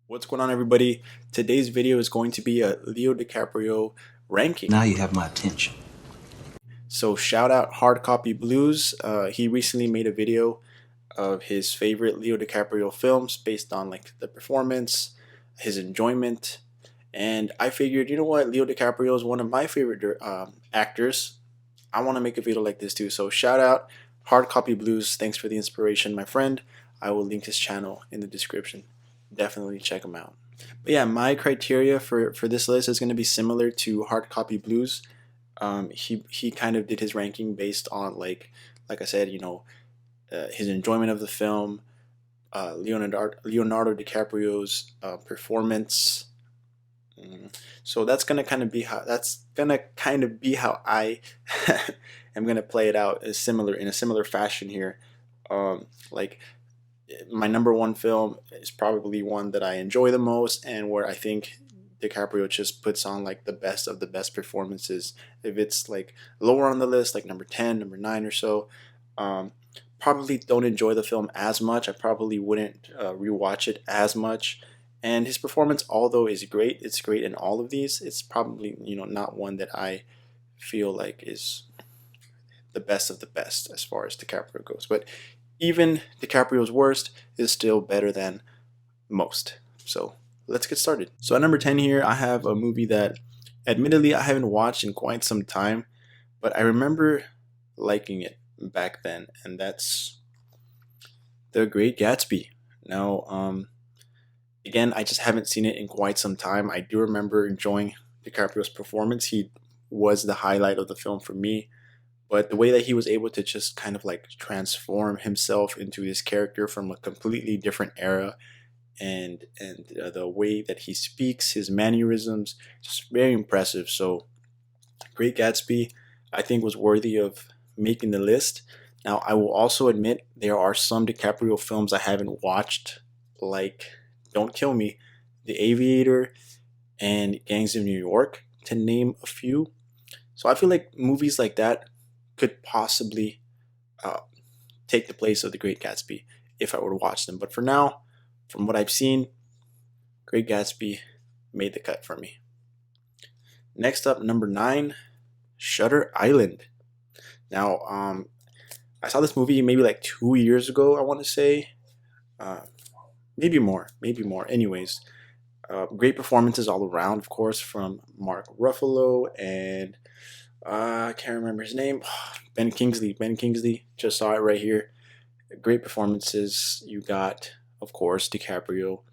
What's going on, everybody? Today's video is going to be a Leo DiCaprio ranking. Now you have my attention. So shout out Hard Copy Blues. He recently made a video of his favorite Leo DiCaprio films based on like the performance, his enjoyment, and I figured, you know what, Leo DiCaprio is one of my favorite actors. I want to make a video like this too. So shout out Hard Copy Blues. Thanks for the inspiration, my friend. I will link his channel in the description. Definitely check him out. But yeah, my criteria for this list is going to be similar to Hard Copy Blues. He kind of did his ranking based on like I said, his enjoyment of the film, Leonardo DiCaprio's performance. So that's gonna kind of be how I am gonna play it out in a similar fashion here. Like my number one film is probably one that I enjoy the most and where I think DiCaprio just puts on like the best of the best performances. If it's like lower on the list, like number 10, number 9 or so, um, probably don't enjoy the film as much. I probably wouldn't rewatch it as much. And his performance, although is great, it's great in all of these. It's probably not one that I feel like is the best of the best as far as DiCaprio goes. But even DiCaprio's worst is still better than most. So let's get started. So at number 10 here, I have a movie that admittedly I haven't watched in quite some time, but I remember liking it back then, and that's The Great Gatsby. Now, again, I just haven't seen it in quite some time. I do remember enjoying DiCaprio's performance. He was the highlight of the film for me, but the way that he was able to just kind of like transform himself into this character from a completely different era, and the way that he speaks, his mannerisms, just very impressive. So Great Gatsby, I think, was worthy of making the list. Now, I will also admit there are some DiCaprio films I haven't watched, like Don't Kill Me, The Aviator, and Gangs of New York, to name a few. So I feel like movies like that could possibly uh, take the place of The Great Gatsby if I were to watch them. But for now, from what I've seen, Great Gatsby made the cut for me. Next up, number 9, Shutter Island. Now, I saw this movie maybe like 2 years ago, I want to say. Uh, maybe more, maybe more. Anyways, great performances all around, of course, from Mark Ruffalo and I can't remember his name. Ben Kingsley. Ben Kingsley. Just saw it right here. Great performances. You got, of course, DiCaprio,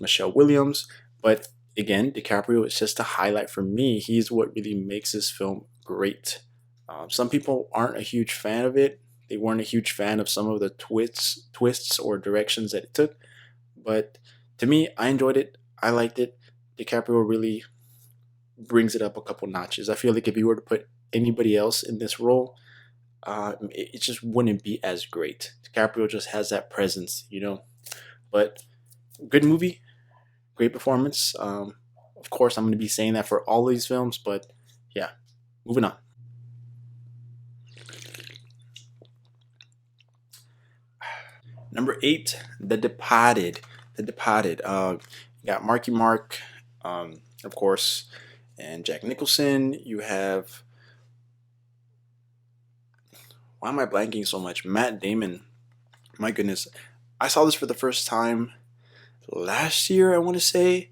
Michelle Williams. But again, DiCaprio is just a highlight for me. He's what really makes this film great. Some people aren't a huge fan of it. They weren't a huge fan of some of the twists or directions that it took. But to me, I enjoyed it. I liked it. DiCaprio really brings it up a couple notches. I feel like if you were to put anybody else in this role, it just wouldn't be as great. DiCaprio just has that presence. But good movie, great performance. Of course, I'm going to be saying that for all these films, but yeah, moving on. Number 8, The Departed. The Departed. You got Marky Mark, of course, and Jack Nicholson. You have, why am I blanking so much? Matt Damon. My goodness, I saw this for the first time last year, I want to say,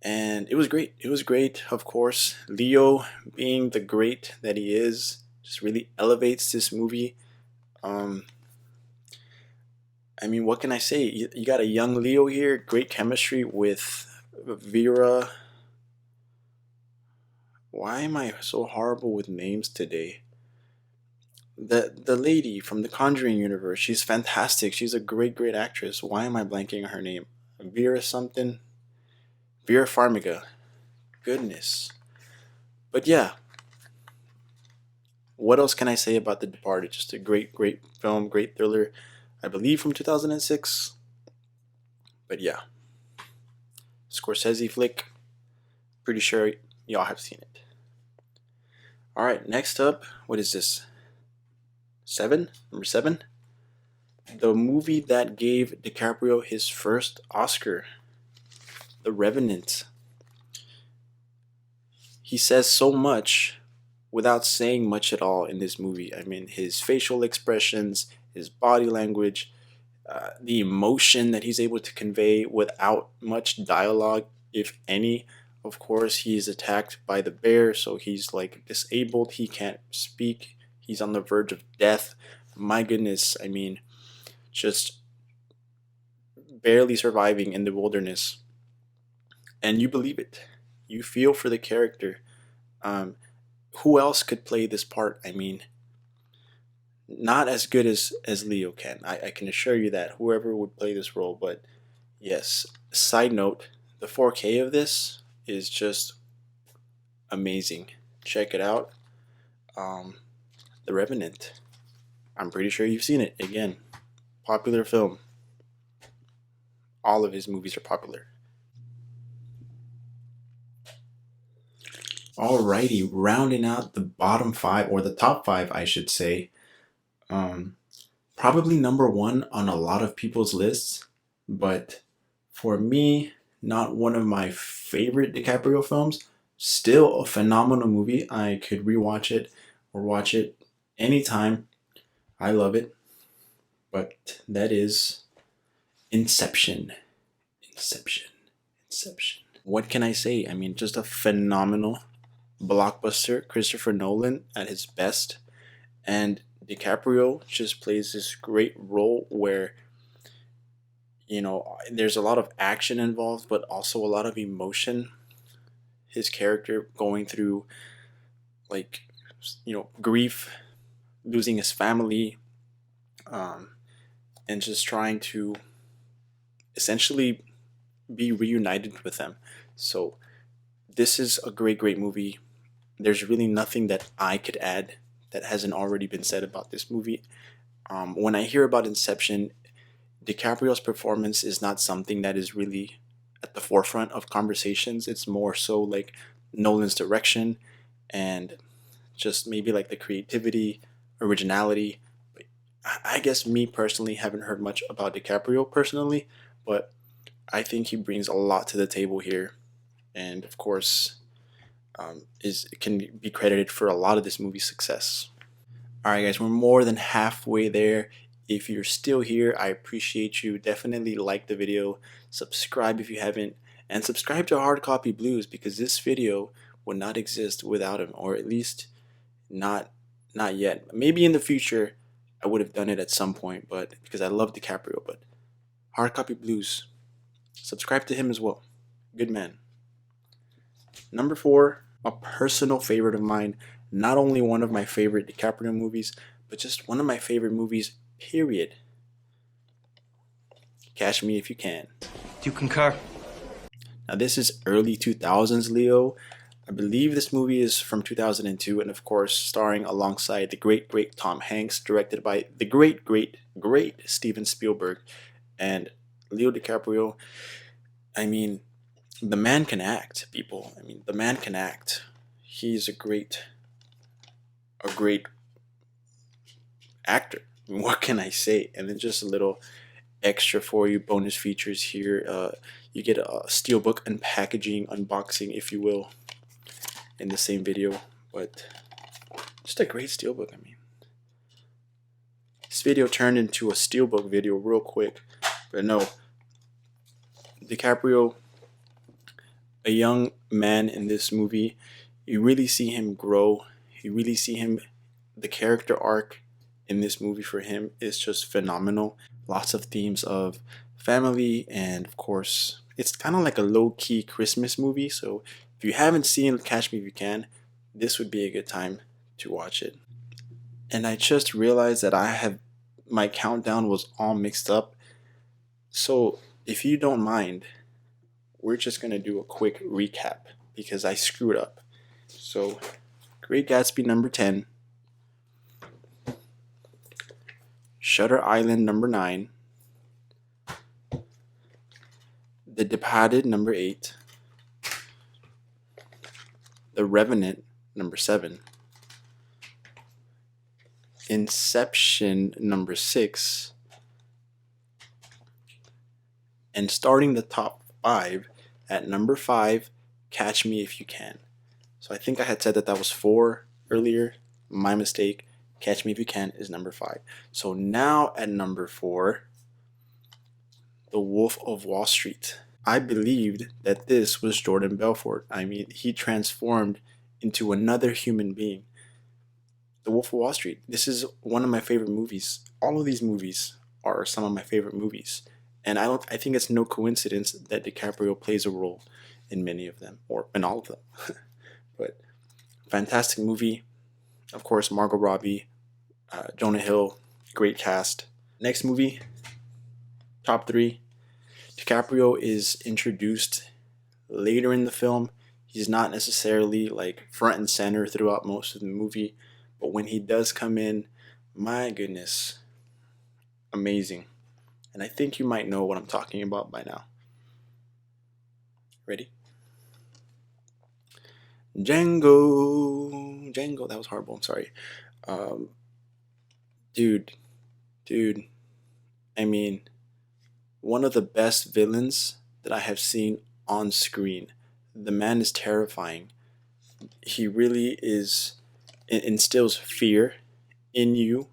and it was great. It was great, of course. Leo, being the great that he is, just really elevates this movie. Um, I mean, what can I say? You got a young Leo here, great chemistry with Vera. Why am I so horrible with names today? The lady from the Conjuring universe, she's fantastic. She's a great actress. Why am I blanking on her name? Vera something? Vera Farmiga. Goodness. But yeah, what else can I say about The Departed? Just a great film, great thriller. I believe from 2006. But yeah, Scorsese flick. Pretty sure y'all have seen it. All right, next up, what is this? 7? Number 7? the movie that gave DiCaprio his first Oscar, The Revenant. He says so much without saying much at all in this movie. I mean, his facial expressions, his body language, the emotion that he's able to convey without much dialogue, if any. Of course, he is attacked by the bear, so he's like disabled. He can't speak. He's on the verge of death. My goodness, I mean, just barely surviving in the wilderness. And you believe it. You feel for the character. Um, who else could play this part? I mean, not as good as Leo can. I can assure you that whoever would play this role. But yes, side note, the 4K of this is just amazing. Check it out. Um, The Revenant. I'm pretty sure you've seen it. Again, popular film. All of his movies are popular. Alrighty, rounding out the bottom five, or the top five, I should say. Um, Probably number one on a lot of people's lists, but for me, not one of my favorite DiCaprio films. Still a phenomenal movie. I could rewatch it or watch it anytime. I love it. But that is Inception. Inception. Inception. What can I say? I mean, just a phenomenal blockbuster. Christopher Nolan at his best. And DiCaprio just plays this great role where, there's a lot of action involved, but also a lot of emotion. His character going through, like, grief, losing his family, um, and just trying to essentially be reunited with them. So, this is a great, great movie. There's really nothing that I could add that hasn't already been said about this movie. When I hear about Inception, DiCaprio's performance is not something that is really at the forefront of conversations. It's more so like Nolan's direction and just maybe like the creativity, originality. I guess me personally haven't heard much about DiCaprio personally, but I think he brings a lot to the table here, and of course, is can be credited for a lot of this movie's success. All right, guys, we're more than halfway there. If you're still here, I appreciate you. Definitely like the video, subscribe if you haven't, and subscribe to Hard Copy Blues because this video would not exist without him, or at least not not yet. Maybe in the future I would have done it at some point, but because I love DiCaprio, but Hard Copy Blues, subscribe to him as well. Good man. Number four, a personal favorite of mine. Not only one of my favorite DiCaprio movies, but just one of my favorite movies, period. Catch Me If You Can. Do you concur? Now, this is early 2000s Leo. I believe this movie is from 2002, and of course, starring alongside the great, great Tom Hanks, directed by the great, great, great Steven Spielberg, and Leo DiCaprio. I mean, the man can act, people. I mean, the man can act. He's a great actor. I mean, what can I say? And then just a little extra for you, bonus features here. You get a steelbook unpackaging, unboxing, if you will, in the same video. But just a great steelbook. I mean, this video turned into a steelbook video real quick, but no. DiCaprio, a young man in this movie, you really see him grow. You really see him, the character arc in this movie for him is just phenomenal. Lots of themes of family, and of course, it's kind of like a low-key Christmas movie. So if you haven't seen Catch Me If You Can, this would be a good time to watch it. And I just realized that my countdown was all mixed up. So if you don't mind, we're just gonna do a quick recap because I screwed up. So, Great Gatsby number 10, Shutter Island number 9, The Departed number 8, The Revenant number 7, Inception number 6, And starting the top 5, at number 5, Catch Me If You Can. So I think I had said that that was 4 earlier. My mistake. Catch Me If You Can is number 5. So now at number 4, The Wolf of Wall Street. I believed that this was Jordan Belfort. I mean, he transformed into another human being. The Wolf of Wall Street. This is one of my favorite movies. All of these movies are some of my favorite movies. And I think it's no coincidence that DiCaprio plays a role in many of them, or in all of them. But fantastic movie. Of course, Margot Robbie, Jonah Hill, great cast. Next movie, top 3. DiCaprio is introduced later in the film. He's not necessarily like front and center throughout most of the movie, but when he does come in, my goodness, amazing. And I think you might know what I'm talking about by now. Ready? Django. That was horrible. I'm sorry. Dude. I mean, one of the best villains that I have seen on screen. The man is terrifying. He really is. It instills fear in you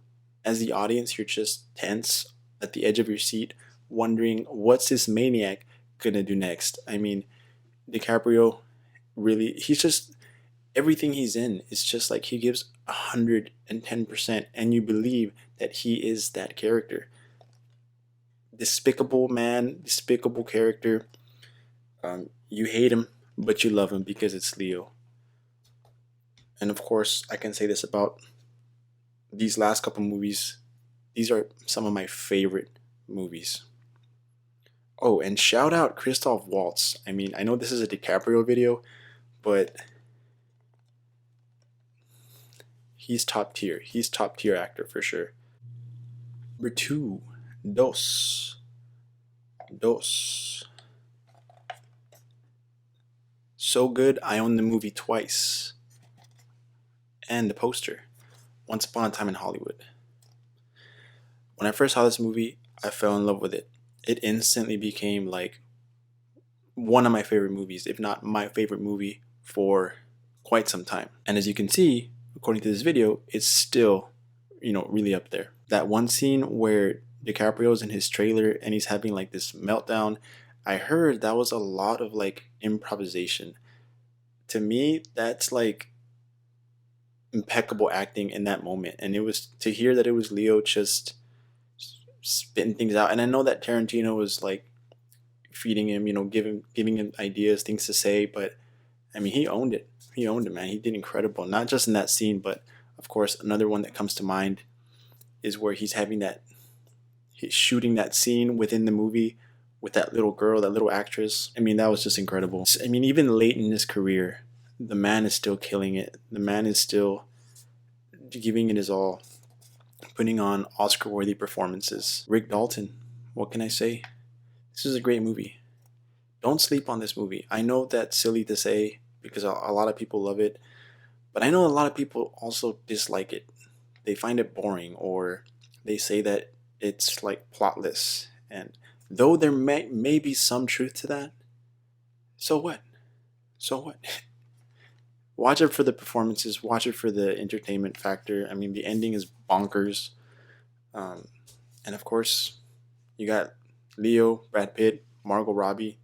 as the audience. You're just tense at the edge of your seat, wondering what's this maniac gonna do next. I mean, DiCaprio really, he's just, everything he's in is just like he gives 110%, and you believe that he is that character. Despicable man, despicable character. You hate him, but you love him because it's Leo. And of course, I can say this about these last couple movies. These are some of my favorite movies. Oh, and shout out Christoph Waltz. I mean, I know this is a DiCaprio video, but he's top tier. He's top tier actor for sure. Number 2, Dos. So good, I own the movie twice. And the poster, Once Upon a Time in Hollywood. When I first saw this movie, I fell in love with it. It instantly became like one of my favorite movies, if not my favorite movie for quite some time. And as you can see, according to this video, it's still, really up there. That one scene where DiCaprio's in his trailer and he's having like this meltdown, I heard that was a lot of like improvisation. To me, that's like impeccable acting in that moment. And it was to hear that it was Leo just spitting things out. And I know that Tarantino was like feeding him, giving him ideas, things to say, but I mean, he owned it. He owned it, man. He did incredible. Not just in that scene, but of course, another one that comes to mind is where he's shooting that scene within the movie with that little girl, that little actress. I mean, that was just incredible. I mean, even late in his career, the man is still killing it. The man is still giving it his all, putting on Oscar-worthy performances. Rick Dalton, what can I say? This is a great movie. Don't sleep on this movie. I know that's silly to say because a lot of people love it, but I know a lot of people also dislike it. They find it boring, or they say that it's like plotless. And though there may be some truth to that, so what? Watch it for the performances. Watch it for the entertainment factor. I mean, the ending is bonkers. And of course, you got Leo, Brad Pitt, Margot Robbie.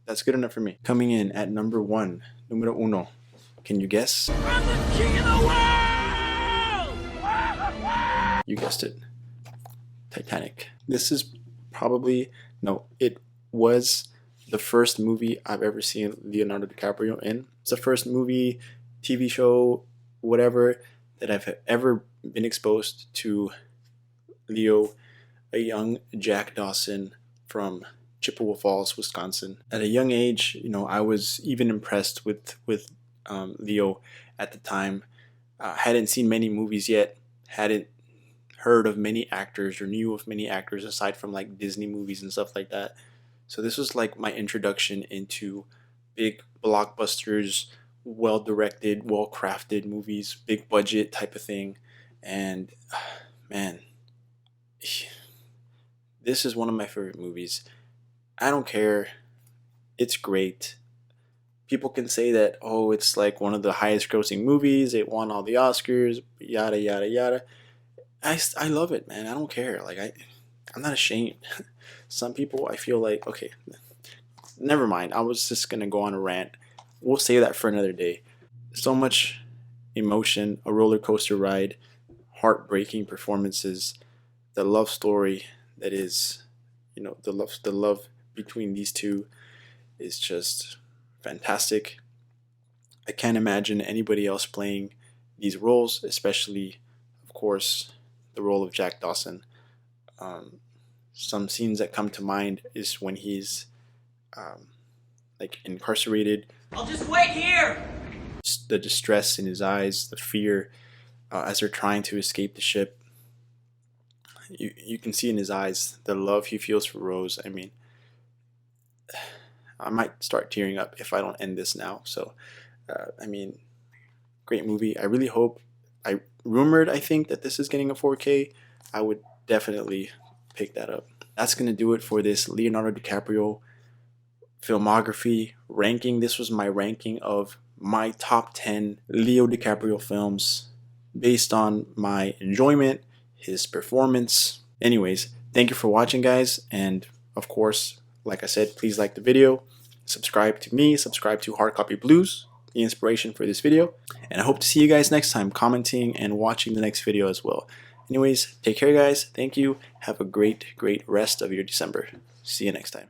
That's good enough for me. Coming in at number 1, numero uno. Can you guess? I'm the king of the world! You guessed it. Titanic. This is it was the first movie I've ever seen Leonardo DiCaprio in. It's the first movie, TV show, whatever, that I've ever been exposed to Leo, a young Jack Dawson from Chippewa Falls, Wisconsin. At a young age, I was even impressed with Leo at the time. Hadn't seen many movies yet, hadn't heard of many actors or knew of many actors aside from like Disney movies and stuff like that. So this was like my introduction into big blockbusters, well-directed, well-crafted movies, big budget type of thing. And man, this is one of my favorite movies. I don't care. It's great. People can say that, oh, it's like one of the highest grossing movies. It won all the Oscars, yada, yada, yada. I love it, man. I don't care. I'm not ashamed. Some people, I feel like, okay, never mind. I was just going to go on a rant. We'll save that for another day. So much emotion, a roller coaster ride, heartbreaking performances, the love story that is, the love between these two is just fantastic. I can't imagine anybody else playing these roles, especially, of course, the role of Jack Dawson. Um, some scenes that come to mind is when he's um, like incarcerated. I'll just wait here. The distress in his eyes, the fear as they're trying to escape the ship. You can see in his eyes the love he feels for Rose. I mean, I might start tearing up if I don't end this now. So, I mean, great movie. I really hope. I think that this is getting a 4K. I would definitely pick that up. That's gonna do it for this Leonardo DiCaprio filmography ranking. This was my ranking of my top 10 Leo DiCaprio films based on my enjoyment, his performance. Anyways, thank you for watching, guys, and of course, like I said, please like the video, subscribe to me, subscribe to Hard Copy Blues, the inspiration for this video, and I hope to see you guys next time commenting and watching the next video as well. Anyways, take care, guys. Thank you. Have a great rest of your December. See you next time.